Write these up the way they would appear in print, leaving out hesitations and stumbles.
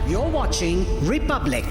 You're watching Republic.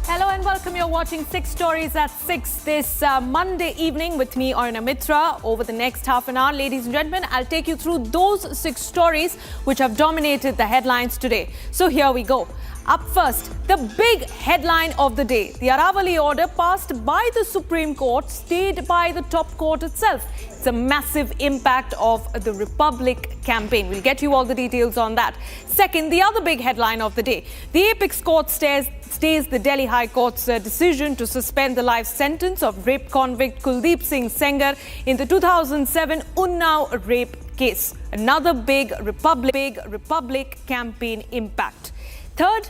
Hello and welcome. You're watching 6 Stories at 6 this Monday evening with me, Aruna Mitra. Over the next half an hour, ladies and gentlemen, I'll take you through those 6 stories which have dominated the headlines today. So here we go. Up first, the big headline of the day. The Aravali order passed by the Supreme Court stayed by the top court itself. It's a massive impact of the Republic campaign. We'll get you all the details on that. Second, the other big headline of the day. The Apex Court stays the Delhi High Court's decision to suspend the life sentence of rape convict Kuldeep Singh Sengar in the 2007 Unnao rape case. Another big Republic campaign impact. Third,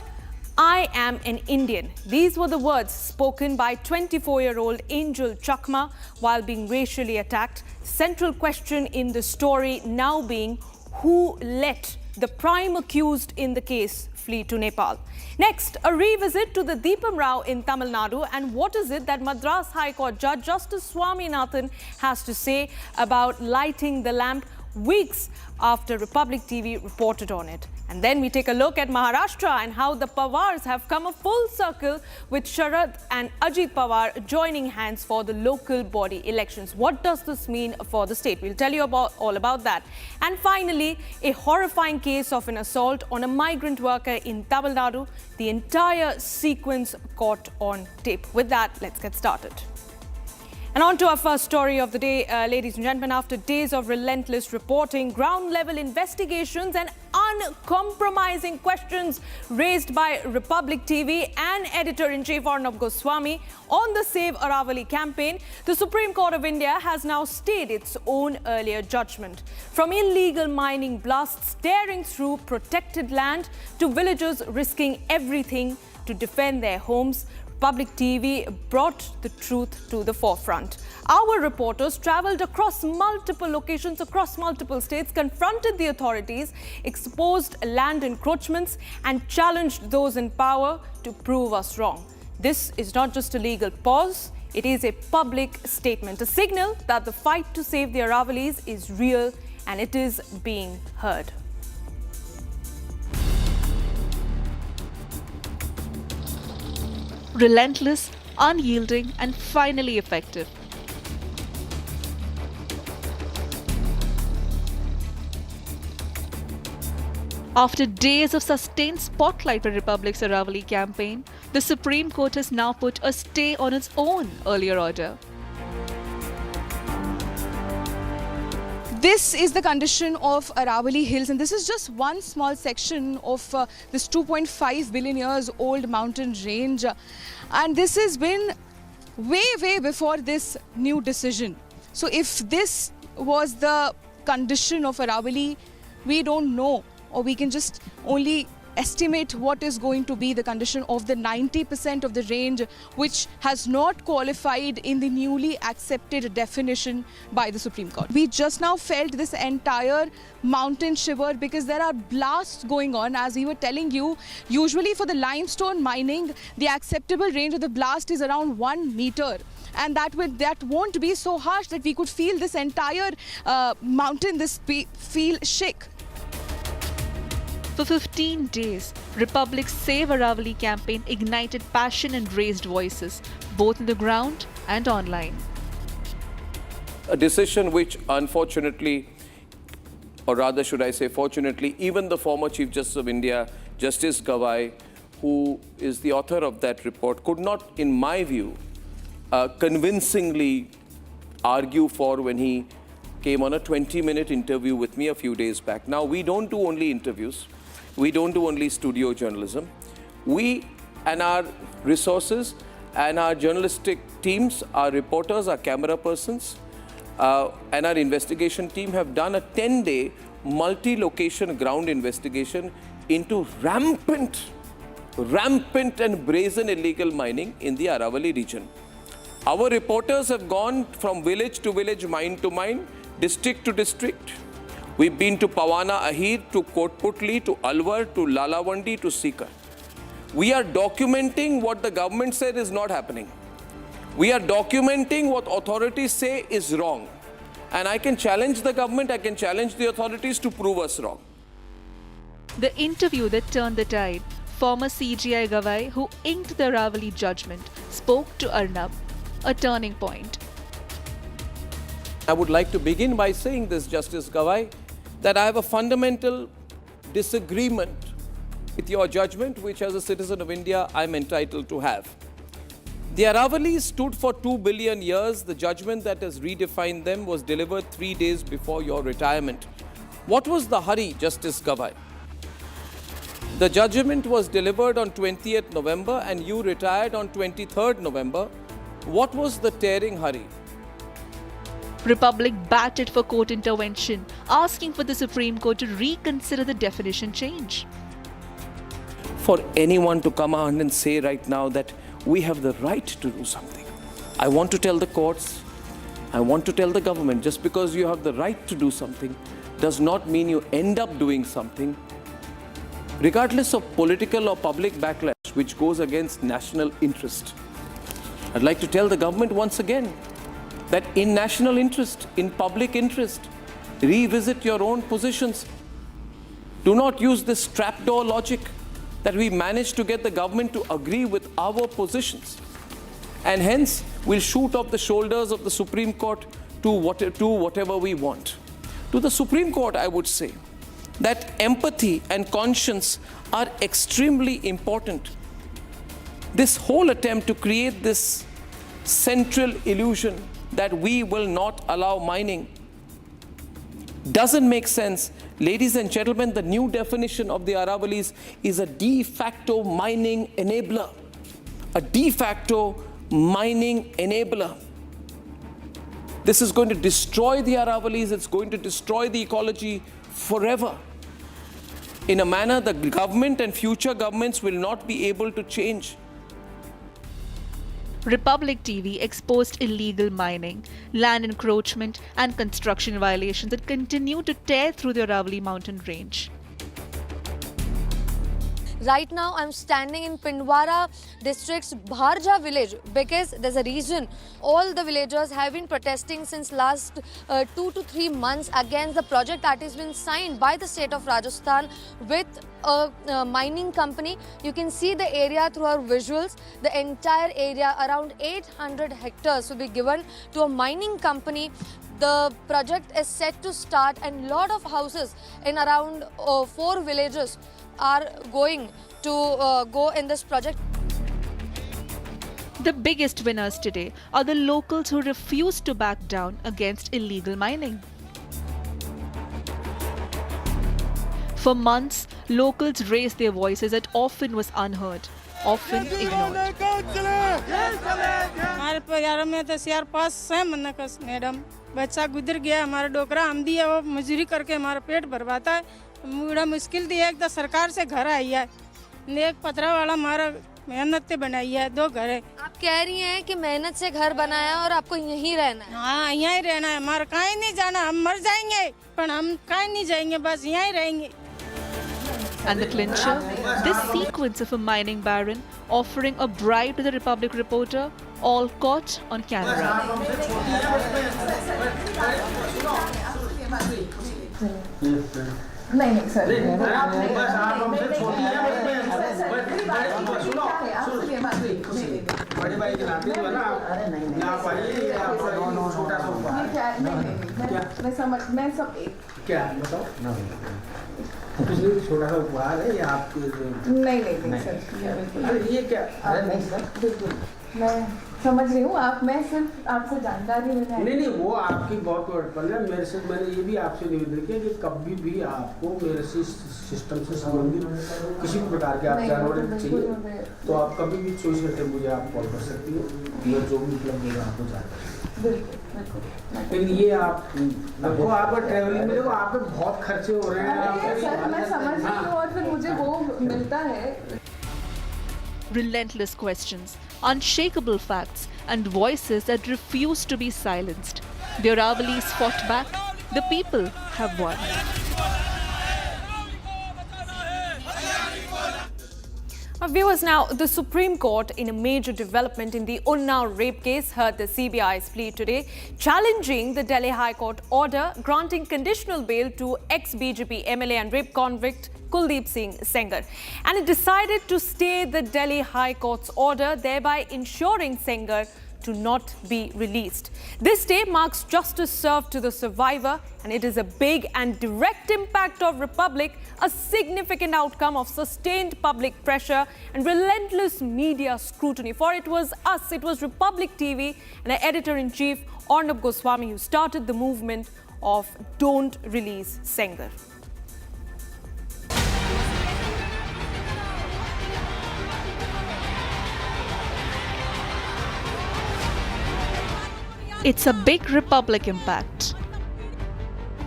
I am an Indian. These were the words spoken by 24-year-old Angel Chakma while being racially attacked. Central question in the story now being who let the prime accused in the case flee to Nepal. Next, a revisit to the Deepam Rao in Tamil Nadu and what is it that Madras High Court Judge Justice Swaminathan has to say about lighting the lamp weeks after Republic TV reported on it. And then we take a look at Maharashtra and how the Pawars have come a full circle with Sharad and Ajit Pawar joining hands for the local body elections. What does this mean for the state? We'll tell you all about that. And finally, a horrifying case of an assault on a migrant worker in Tamil Nadu. The entire sequence caught on tape. With that, let's get started. And on to our first story of the day, ladies and gentlemen. After days of relentless reporting, ground-level investigations and uncompromising questions raised by Republic TV and Editor-in-Chief Arnab Goswami on the Save Aravali campaign, the Supreme Court of India has now stayed its own earlier judgment. From illegal mining blasts tearing through protected land to villagers risking everything to defend their homes, Republic TV brought the truth to the forefront. Our reporters travelled across multiple locations, across multiple states, confronted the authorities, exposed land encroachments and challenged those in power to prove us wrong. This is not just a legal pause, it is a public statement, a signal that the fight to save the Aravalis is real and it is being heard. Relentless, unyielding, and finally effective. After days of sustained spotlight by Republic's Aravali campaign, the Supreme Court has now put a stay on its own earlier order. This is the condition of Aravali Hills, and this is just one small section of this 2.5 billion years old mountain range. And this has been way before this new decision. So if this was the condition of Aravali, we don't know, or we can just only estimate what is going to be the condition of the 90% of the range which has not qualified in the newly accepted definition by the Supreme Court. We just now felt this entire mountain shiver because there are blasts going on. As we were telling you, usually for the limestone mining, the acceptable range of the blast is around 1 meter. And that won't be so harsh that we could feel this entire mountain feel shake. For 15 days, Republic's Save Aravali campaign ignited passion and raised voices, both on the ground and online. A decision which unfortunately, or rather should I say fortunately, even the former Chief Justice of India, Justice Gawai, who is the author of that report, could not, in my view, convincingly argue for when he came on a 20-minute interview with me a few days back. Now, we don't do only interviews. We don't do only studio journalism. We and our resources and our journalistic teams, our reporters, our camera persons, and our investigation team have done a 10-day multi-location ground investigation into rampant and brazen illegal mining in the Aravali region. Our reporters have gone from village to village, mine to mine, district to district. We've been to Pawana Ahir, to Kotputli, to Alwar, to Lalavandi, to Sikar. We are documenting what the government said is not happening. We are documenting what authorities say is wrong. And I can challenge the government, I can challenge the authorities to prove us wrong. The interview that turned the tide, former CGI Gawai, who inked the Aravali judgment, spoke to Arnab, a turning point. I would like to begin by saying this, Justice Gawai, that I have a fundamental disagreement with your judgment, which as a citizen of India, I'm entitled to have. The Aravalis stood for 2 billion years. The judgment that has redefined them was delivered 3 days before your retirement. What was the hurry, Justice Gawai? The judgment was delivered on 20th November and you retired on 23rd November. What was the tearing hurry? Republic batted for court intervention, asking for the Supreme Court to reconsider the definition change. For anyone to come out and say right now that we have the right to do something. I want to tell the courts, I want to tell the government, just because you have the right to do something does not mean you end up doing something, regardless of political or public backlash, which goes against national interest. I'd like to tell the government once again that in national interest, in public interest, revisit your own positions. Do not use this trapdoor logic that we managed to get the government to agree with our positions. And hence, we'll shoot off the shoulders of the Supreme Court to whatever we want. To the Supreme Court, I would say that empathy and conscience are extremely important. This whole attempt to create this central illusion that we will not allow mining doesn't make sense. Ladies and gentlemen, the new definition of the Aravalis is a de facto mining enabler. A de facto mining enabler. This is going to destroy the Aravalis, it's going to destroy the ecology forever. In a manner the government and future governments will not be able to change. Republic TV exposed illegal mining, land encroachment, and construction violations that continue to tear through the Aravali mountain range. Right now, I'm standing in Pindwara district's Bharja village because there's a reason. All the villagers have been protesting since last 2 to 3 months against the project that has been signed by the state of Rajasthan with a mining company. You can see the area through our visuals. The entire area, around 800 hectares, will be given to a mining company. The project is set to start and lot of houses in around 4 villages are going to go in this project. The biggest winners today are the locals who refuse to back down against illegal mining. For months, locals raised their voices that often was unheard, often ignored. हमारे परिवार में तो 4-5 है मनकस madam बच्चा गुजर गया हमारा डोकरा हम दिया वो मजदूरी करके हमारा पेट भरवाता है बड़ा मुश्किल थी एक तो सरकार से घर आई है एक पतरा वाला हमारा मेहनत से बनाई है 2 घर है। आप कह रही हैं कि मेहनत से घर बनाया और आपको यहीं रहना है? हाँ यहीं रहना है हमारा कहीं नहीं जाना हम मर जाएंगे पर हम कहीं नहीं जाएंगे बस यहीं रहेंगे। And the clincher, this sequence of a mining baron offering a bribe to the Republic reporter, all caught on camera. नहीं सर बड़े भाई के नाते जो है ना आप आइए आप छोटा सा उपहार मैं सब क्या बताओ छोटा सा उपहार है या आपके नहीं सर अरे ये क्या अरे नहीं सर बिल्कुल मैं समझ रही हूँ आप मैं सिर्फ आपसे जानकारी लेना नहीं वो आपकी बहुत अटपल है मेरे से मैंने ये भी आपसे निवेदन किया कि कभी भी आपको मेरे सिस्टम से संबंधित किसी भी प्रकार के आप जानकारी चाहिए तो आप कभी भी 24 घंटे मुझे आप कॉल कर सकती हो मैं जो भी उपलब्ध होगा आपको जानकारी लेकिन ये आपको आप ट्रैवलिंग में देखो आप पे बहुत खर्चे हो रहे हैं मैं समझ रही हूँ और फिर मुझे वो मिलता है। Relentless questions, unshakable facts, and voices that refuse to be silenced. The Aravalis fought back. The people have won. Viewers, now the Supreme Court, in a major development in the Unnao rape case, heard the CBI's plea today, challenging the Delhi High Court order granting conditional bail to ex-BJP MLA and rape convict Kuldeep Singh Sengar. And it decided to stay the Delhi High Court's order, thereby ensuring Sengar to not be released. This day marks justice served to the survivor, and it is a big and direct impact of Republic, a significant outcome of sustained public pressure and relentless media scrutiny. For it was us, it was Republic TV and our editor-in-chief Arnab Goswami who started the movement of Don't Release Sengar. It's a big Republic impact.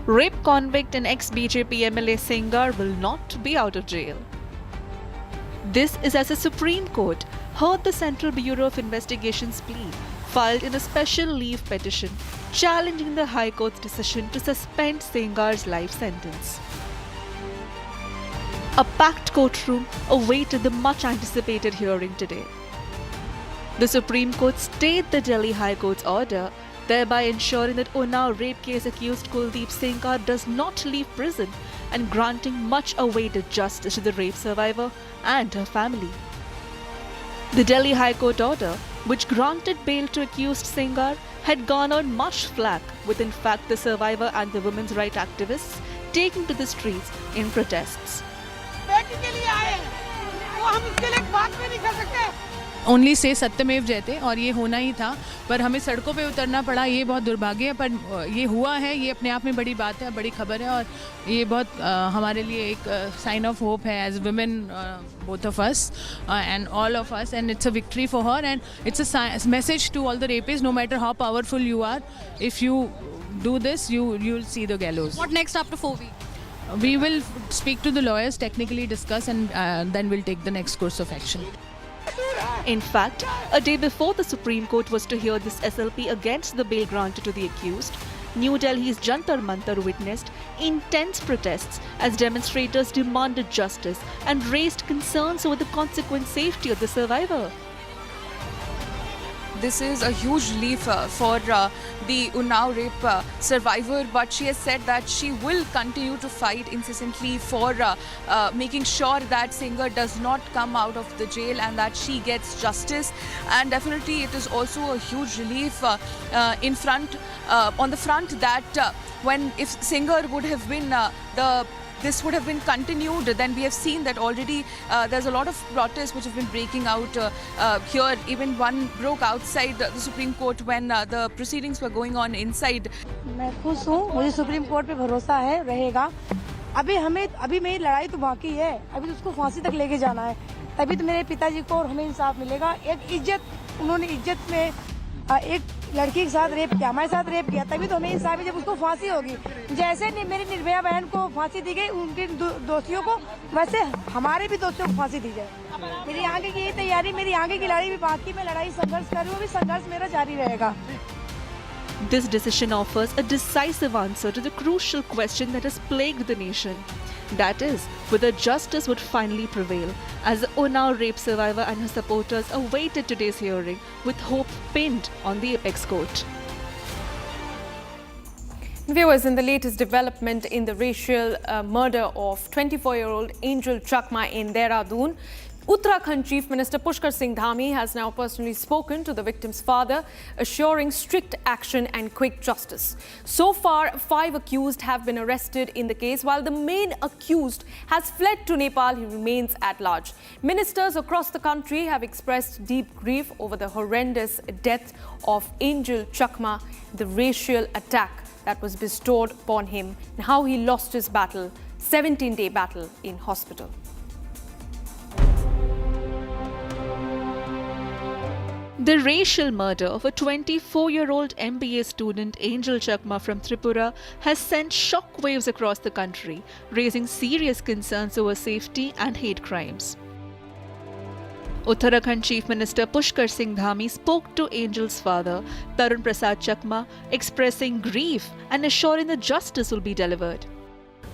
Rape convict and ex-BJP MLA Sengar will not be out of jail. This is as the Supreme Court heard the Central Bureau of Investigation's plea filed in a special leave petition challenging the High Court's decision to suspend Sengar's life sentence. A packed courtroom awaited the much-anticipated hearing today. The Supreme Court stayed the Delhi High Court's order, thereby ensuring that Unnao rape case accused Kuldeep Sengar does not leave prison and granting much-awaited justice to the rape survivor and her family. The Delhi High Court order, which granted bail to accused Sengar, had garnered much flack, with in fact the survivor and the women's rights activists taking to the streets in protests. Only say सत्यमेव जयते और ये होना ही था, पर हमें सड़कों पे उतरना पड़ा, ये बहुत दुर्भाग्य है, पर ये हुआ है, ये अपने आप में बड़ी बात है, बड़ी खबर है और ये बहुत हमारे लिए एक साइन ऑफ होप है as women, both of us and all of us, and it's a victory for her and it's a message to all the rapists, no matter how powerful you are, if you do this, you'll see the gallows. What next after 4 weeks? We will speak to the lawyers, technically discuss, and then we'll take the next course of action. In fact, a day before the Supreme Court was to hear this SLP against the bail granted to the accused, New Delhi's Jantar Mantar witnessed intense protests as demonstrators demanded justice and raised concerns over the consequent safety of the survivor. This is a huge relief for the Unnao rape survivor, but she has said that she will continue to fight incessantly for making sure that Sengar does not come out of the jail and that she gets justice. And definitely it is also a huge relief on the front that if Sengar would have been this would have been continued, then we have seen that already there's a lot of protests which have been breaking out here. Even one broke outside the Supreme Court when the proceedings were going on inside. मैं खुश हूँ, मुझे supreme court पे भरोसा है, रहेगा. अभी मेरी लड़ाई तो बाकी है, अभी तो उसको फांसी तक लेके जाना है, तभी तो मेरे पिताजी को और हमें इंसाफ मिलेगा. एक इज्जत, उन्होंने इज्जत में एक लड़की के साथ रेप किया, हमारे साथ रेप किया, तभी तो हमें इंसाफ है जब उसको फांसी होगी. जैसे मेरी निर्भया बहन को फांसी दी गई, उनके दोषियों को, वैसे हमारे भी दोषियों को फांसी दी जाए. मेरी आगे की तैयारी, मेरी आगे की लड़ाई भी बाकी, मैं लड़ाई संघर्ष कर रही हूँ, संघर्ष मेरा जारी रहेगा. This decision offers a decisive answer to the crucial question that has plagued the nation. That is, whether justice would finally prevail, as the Unnao rape survivor and her supporters awaited today's hearing with hope pinned on the apex court. Viewers, in the latest development in the racial murder of 24-year-old Angel Chakma in Dehradun, Uttarakhand Chief Minister Pushkar Singh Dhami has now personally spoken to the victim's father, assuring strict action and quick justice. So far, 5 accused have been arrested in the case, while the main accused has fled to Nepal. He remains at large. Ministers across the country have expressed deep grief over the horrendous death of Angel Chakma, the racial attack that was bestowed upon him, and how he lost his battle, 17-day battle in hospital. The racial murder of a 24-year-old MBA student, Angel Chakma from Tripura, has sent shockwaves across the country, raising serious concerns over safety and hate crimes. Uttarakhand Chief Minister Pushkar Singh Dhami spoke to Angel's father, Tarun Prasad Chakma, expressing grief and assuring that justice will be delivered.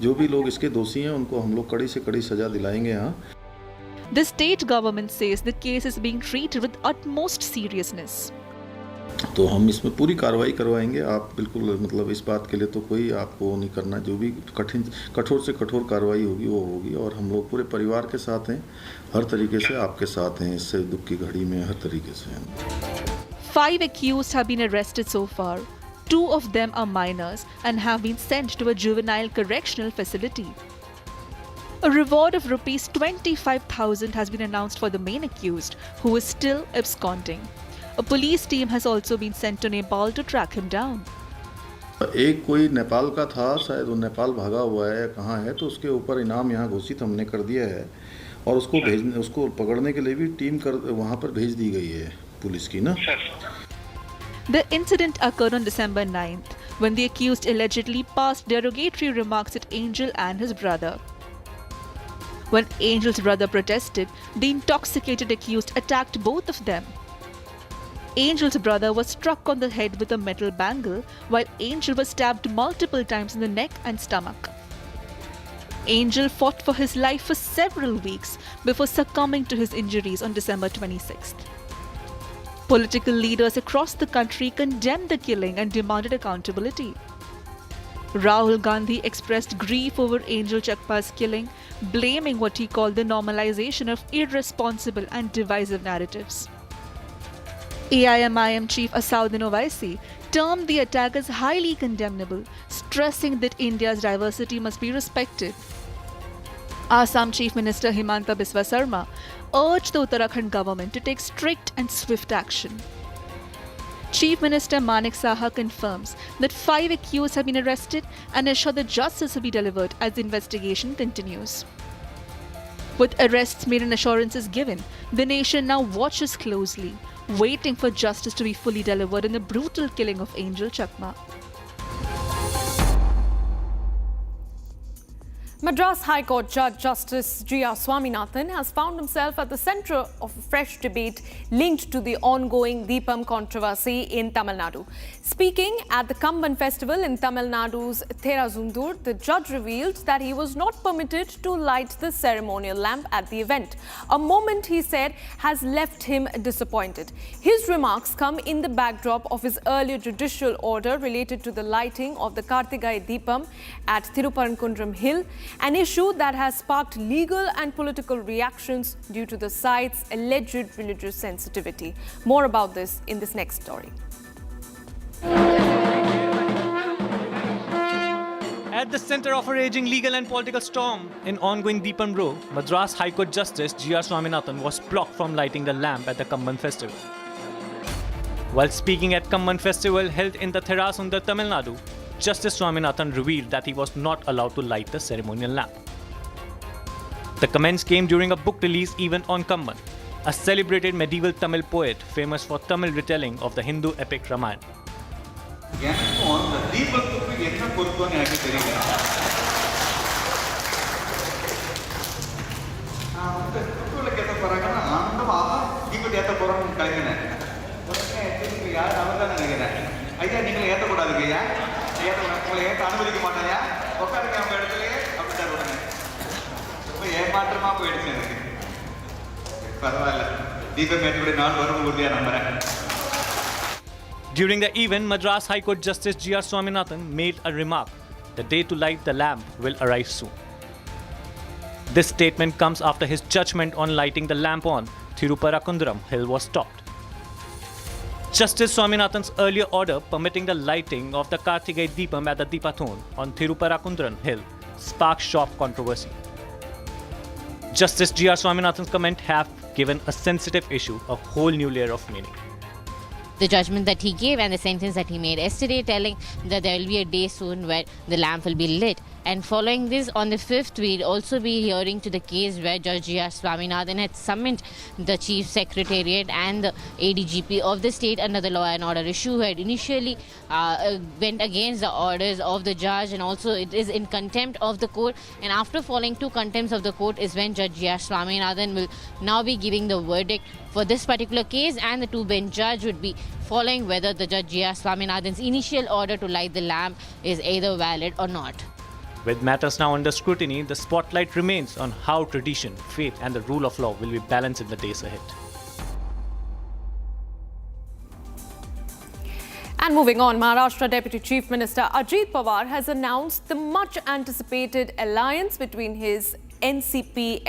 जो भी लोग इसके दोषी हैं उनको हम लोग कड़ी से कड़ी सजा दिलाएंगे. यहाँ The state government says the case is being treated with utmost seriousness. तो हम इसमें पूरी कार्रवाई करवाएंगे। आप बिल्कुल मतलब इस बात के लिए तो कोई आपको नहीं करना, जो भी कठोर से कठोर कार्रवाई होगी वो होगी, और हम लोग पूरे परिवार के साथ हैं, हर तरीके से आपके साथ हैं, इससे दुख की घड़ी में हर तरीके से हैं। 5 accused have been arrested so far. 2 of them are minors and have been sent to a juvenile correctional facility. A reward of rupees 25,000 has been announced for the main accused, who is still absconding. A police team has also been sent to Nepal to track him down. एक कोई नेपाल का था, शायद वो नेपाल भागा हुआ है, कहाँ है, तो उसके ऊपर इनाम यहाँ घोषित हमने कर दिया है, और उसको पकड़ने के लिए भी टीम वहाँ पर भेज दी गई है पुलिस की ना। The incident occurred on December 9th, when the accused allegedly passed derogatory remarks at Angel and his brother. When Angel's brother protested, the intoxicated accused attacked both of them. Angel's brother was struck on the head with a metal bangle, while Angel was stabbed multiple times in the neck and stomach. Angel fought for his life for several weeks before succumbing to his injuries on December 26th. Political leaders across the country condemned the killing and demanded accountability. Rahul Gandhi expressed grief over Angel Chakma's killing, blaming what he called the normalization of irresponsible and divisive narratives. AIMIM chief Asauddin Owaisi termed the attack as highly condemnable, stressing that India's diversity must be respected. Assam Chief Minister Himanta Biswa Sarma urged the Uttarakhand government to take strict and swift action. Chief Minister Manik Saha confirms that 5 accused have been arrested and assured that justice will be delivered as the investigation continues. With arrests made and assurances given, the nation now watches closely, waiting for justice to be fully delivered in the brutal killing of Angel Chakma. Madras High Court Judge Justice G.R. Swaminathan has found himself at the centre of a fresh debate linked to the ongoing Deepam controversy in Tamil Nadu. Speaking at the Kamban festival in Tamil Nadu's Therazundur, the judge revealed that he was not permitted to light the ceremonial lamp at the event, a moment he said has left him disappointed. His remarks come in the backdrop of his earlier judicial order related to the lighting of the Kartigai Deepam at Thiruparangundram Hill, an issue that has sparked legal and political reactions due to the site's alleged religious sensitivity. More about this in this next story. At the center of a raging legal and political storm in ongoing Deepam Row, Madras High Court Justice G.R. Swaminathan was blocked from lighting the lamp at the Kamban festival. While speaking at Kamban festival held in the Therazundur, Tamil Nadu, Justice Swaminathan revealed that he was not allowed to light the ceremonial lamp. The comments came during a book release event on Kamban, a celebrated medieval Tamil poet famous for Tamil retelling of the Hindu epic Ramayana. During the event, Madras High Court Justice G.R. Swaminathan made a remark: the day to light the lamp will arrive soon. This statement comes after his judgment on lighting the lamp on Thiruparangundram Hill was stopped. Justice Swaminathan's earlier order permitting the lighting of the Kartigai Deepam at the Deepathon on Thiruparangundram Hill sparked sharp controversy. Justice G.R. Swaminathan's comment have given a sensitive issue a whole new layer of meaning. The judgment that he gave and the sentence that he made yesterday, telling that there will be a day soon where the lamp will be lit. And following this, on the 5th, we'll also be hearing to the case where Judge G.R. Swaminathan had summoned the Chief Secretariat and the ADGP of the state under the law and order issue, who had initially went against the orders of the judge, and also it is in contempt of the court. And after following 2 contempts of the court is when Judge G.R. Swaminathan will now be giving the verdict for this particular case, and the 2-bench judge would be following whether the Judge G.R. Swaminathan's initial order to light the lamp is either valid or not. With matters now under scrutiny, the spotlight remains on how tradition, faith, and the rule of law will be balanced in the days ahead. And moving on, Maharashtra Deputy Chief Minister Ajit Pawar has announced the much anticipated alliance between the NCP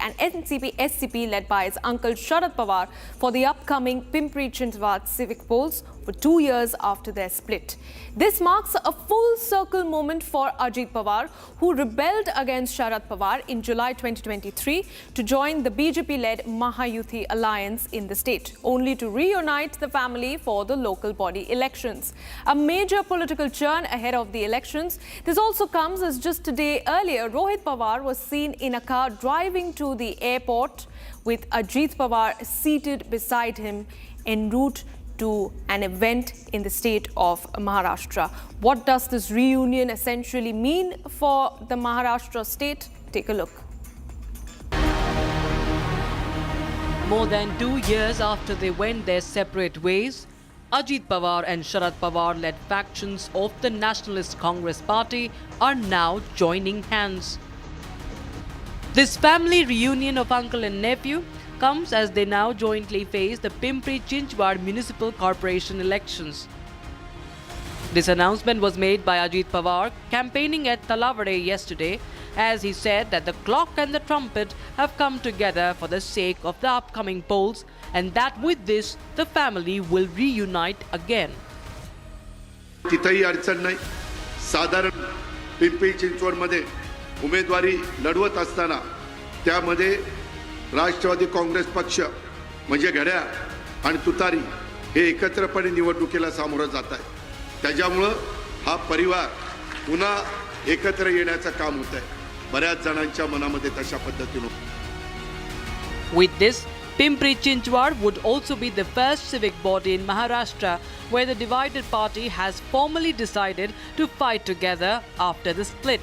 and NCP-SCP led by his uncle Sharad Pawar for the upcoming Pimpri-Chinchwad civic polls for 2 years after their split. This marks a full circle moment for Ajit Pawar, who rebelled against Sharad Pawar in July 2023 to join the BJP-led Mahayuti alliance in the state, only to reunite the family for the local body elections. A major political churn ahead of the elections. This also comes as just a day earlier, Rohit Pawar was seen in a car driving to the airport with Ajit Pawar seated beside him en route to an event in the state of Maharashtra. What does this reunion essentially mean for the Maharashtra state? Take a look. More than 2 years after they went their separate ways, Ajit Pawar and Sharad Pawar-led factions of the Nationalist Congress Party are now joining hands. This family reunion of uncle and nephew comes as they now jointly face the Pimpri-Chinchwad Municipal Corporation elections. This announcement was made by Ajit Pawar campaigning at Talavade yesterday, as he said that the clock and the trumpet have come together for the sake of the upcoming polls, and that with this the family will reunite again. तिथेही अडचण नाही. साधारण पिंपरी चिंचवडमध्ये उमेदवारी लढवत असताना त्यामध्ये राष्ट्रवादी काँग्रेस पक्ष म्हणजे घड्याळ आणि तुतारी हे एकत्रपणे निवडणुकीला सामोरं जात आहे. त्याच्यामुळं हा परिवार पुन्हा एकत्र येण्याचं काम होत आहे. बऱ्याच जणांच्या मनामध्ये तशा पद्धतीने. With this, Pimpri-Chinchwad would also be the first civic body in Maharashtra where the divided party has formally decided to fight together after the split.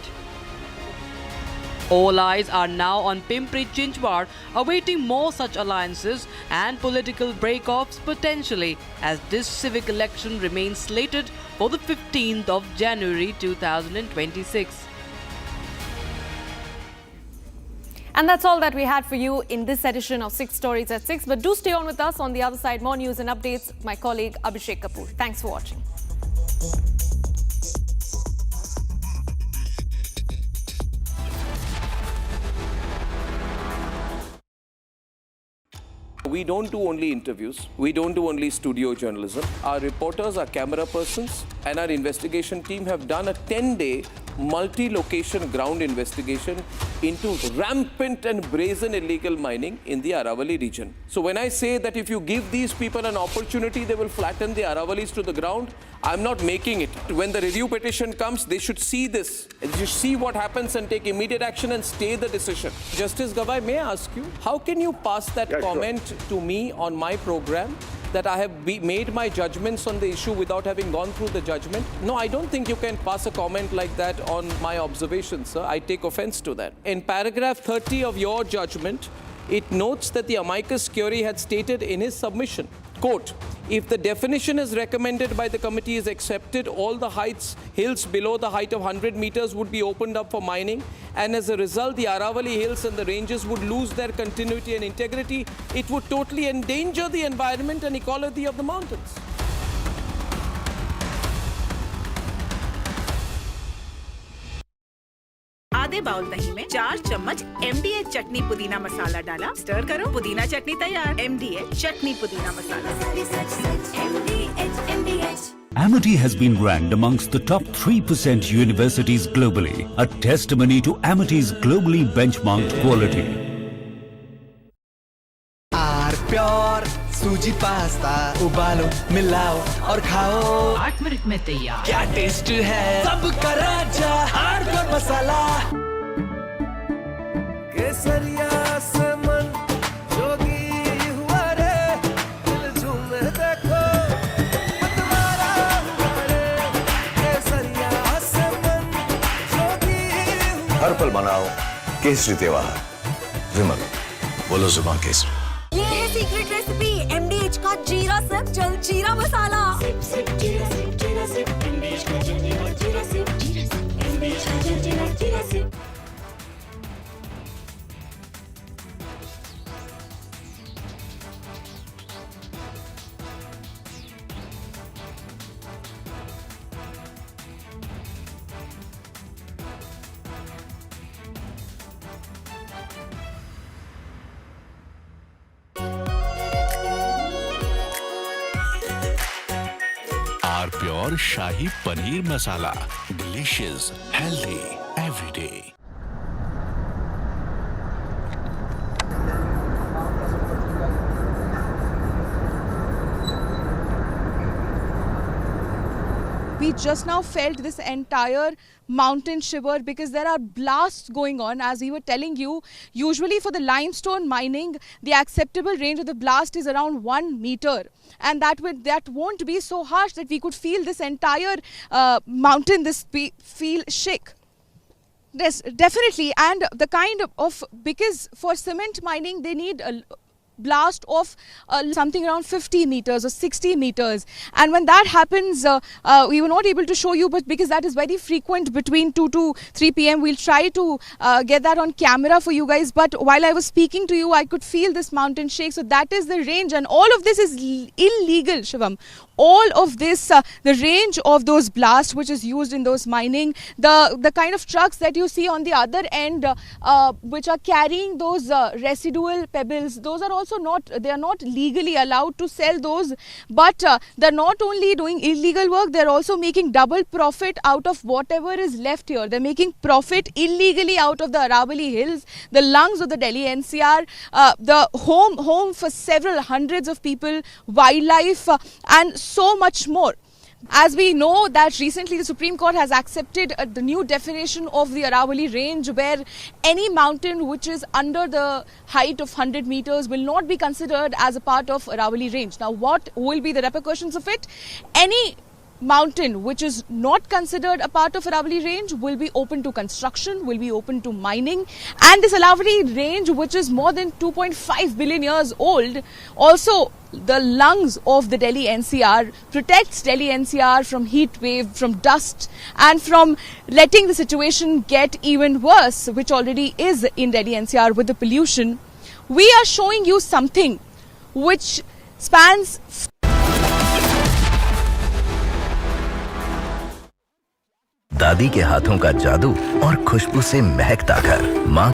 All eyes are now on Pimpri-Chinchwad, awaiting more such alliances and political break-offs potentially, as this civic election remains slated for the 15th of January 2026. And that's all that we had for you in this edition of 6 Stories at 6. But do stay on with us. On the other side, more news and updates. My colleague Abhishek Kapoor. Thanks for watching. We don't do only interviews. We don't do only studio journalism. Our reporters, our camera persons, and our investigation team have done a 10-day multi-location ground investigation into rampant and brazen illegal mining in the Aravalli region. So when I say that if you give these people an opportunity, they will flatten the Aravallis to the ground, I'm not making it. When the review petition comes, they should see this. They should see what happens and take immediate action and stay the decision. Justice Gavai, may I ask you, how can you pass that comment to me on my program that I have made my judgments on the issue without having gone through the judgment? No, I don't think you can pass a comment like that on my observations, sir. I take offense to that. In paragraph 30 of your judgment, it notes that the amicus curiae had stated in his submission, quote, if the definition as recommended by the committee is accepted, all the hills below the height of 100 meters would be opened up for mining, and as a result, the Aravalli hills and the ranges would lose their continuity and integrity. It would totally endanger the environment and ecology of the mountains. आधे bowl दही में 4 चम्मच MDH चटनी पुदीना मसाला डाला, stir करो, पुदीना चटनी तैयार। MDH चटनी पुदीना मसाला। Amity has been ranked amongst the top 3% universities globally, a testimony to Amity's globally benchmarked quality. Pure सूजी पास्ता उबालो मिलाओ और खाओ 8 मिनट में तैयार। क्या टेस्ट है सबका राजा हार्डकोर मसाला। केसरिया से मन जोगी हुआ रे, दिल झूमे देखो मतवारा हुआ रे। केसरिया से मन जोगी हुआ। हर पल मनाओ केसरी त्योहार। विमल, बोलो जुबान केसरी। ये है सीक्रेट रेसिपी MDH का जीरा सिप जल जीरा मसाला। सिप सिप जीरा सिप MDH का जल जीरा sip pure shahi paneer masala, delicious, healthy everyday. We just now felt this entire mountain shiver because there are blasts going on. As we were telling you, usually for the limestone mining, the acceptable range of the blast is around 1 meter, and that won't be so harsh that we could feel this entire mountain, feel shake. Yes, definitely. And the kind of because for cement mining they need a blast of something around 50 meters or 60 meters, and when that happens, we were not able to show you, but because that is very frequent between 2 to 3 p.m. we'll try to get that on camera for you guys. But while I was speaking to you, I could feel this mountain shake. So that is the range, and all of this is illegal, Shivam. All of this, the range of those blasts which is used in those mining, the kind of trucks that you see on the other end, which are carrying those residual pebbles, those are also they are not legally allowed to sell those. But they're not only doing illegal work, they're also making double profit out of whatever is left here. They're making profit illegally out of the Aravalli Hills, the lungs of the Delhi NCR, the home for several hundreds of people, wildlife, and so much more. As we know that recently the Supreme Court has accepted the new definition of the Aravalli range, where any mountain which is under the height of 100 meters will not be considered as a part of Aravalli range. Now, what will be the repercussions of it? Any mountain which is not considered a part of Aravalli range will be open to construction, will be open to mining. And this Aravalli range, which is more than 2.5 billion years old, also the lungs of the Delhi NCR, protects Delhi NCR from heat wave, from dust, and from letting the situation get even worse, which already is in Delhi NCR with the pollution. We are showing you something which spans दादी के हाथों का जादू और खुशबू से महकता घर। माँ